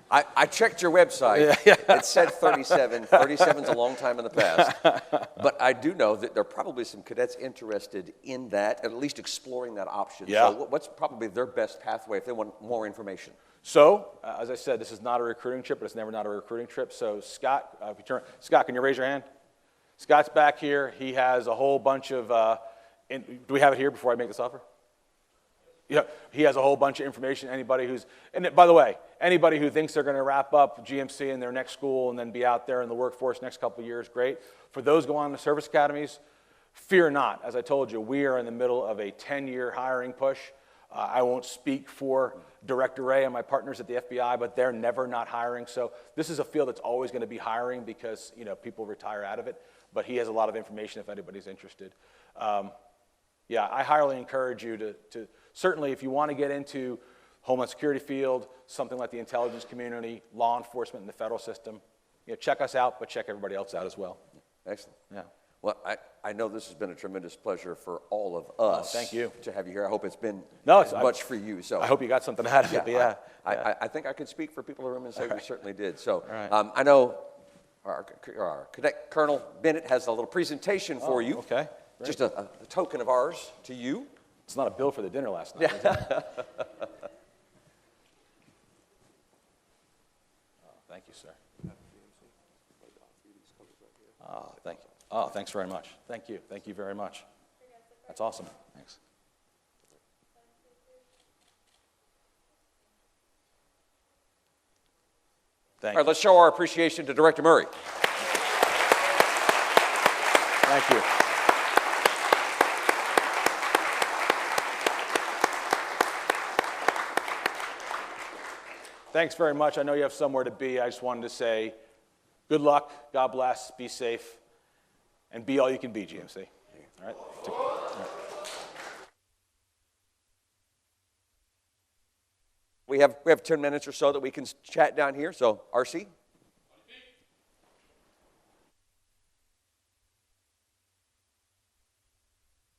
I checked your website. It said 37. 37's a long time in the past. But I do know that there are probably some cadets interested in that, at least exploring that option. Yeah. So what's probably their best pathway if they want more information? So, as I said, this is not a recruiting trip, but it's never not a recruiting trip. So Scott, Scott, can you raise your hand? Scott's back here. He has a whole bunch of, do we have it here before I make this offer? Yeah, he has a whole bunch of information. Anybody who's, and by the way, anybody who thinks they're going to wrap up GMC in their next school and then be out there in the workforce next couple of years, great. For those going on to service academies, fear not. As I told you, we are in the middle of a 10-year hiring push. I won't speak for Director Ray and my partners at the FBI, but they're never not hiring. So this is a field that's always going to be hiring because people retire out of it. But he has a lot of information if anybody's interested. Yeah, I highly encourage you to certainly, if you want to get into Homeland Security field, something like the intelligence community, law enforcement, and the federal system, check us out, but check everybody else out as well. Excellent. Yeah. Well, I know this has been a tremendous pleasure for all of us. Thank you. To have you here. I hope it's been as much for you. So I hope you got something out of it. Yeah, But yeah. I think I could speak for people in the room and say we certainly did. So right. I know our Cadet Colonel Bennett has a little presentation for you. Okay. Great. Just a token of ours to you. It's not a bill for the dinner last night. Yeah. Thank you, sir. Oh, thank you. Oh, thanks very much. Thank you. Thank you very much. That's awesome. Thanks. Thank All right, let's show our appreciation to Director Murray. Thank you. Thanks very much. I know you have somewhere to be. I just wanted to say good luck, God bless, be safe, and be all you can be, GMC. All right? We have 10 minutes or so that we can chat down here. So, RC?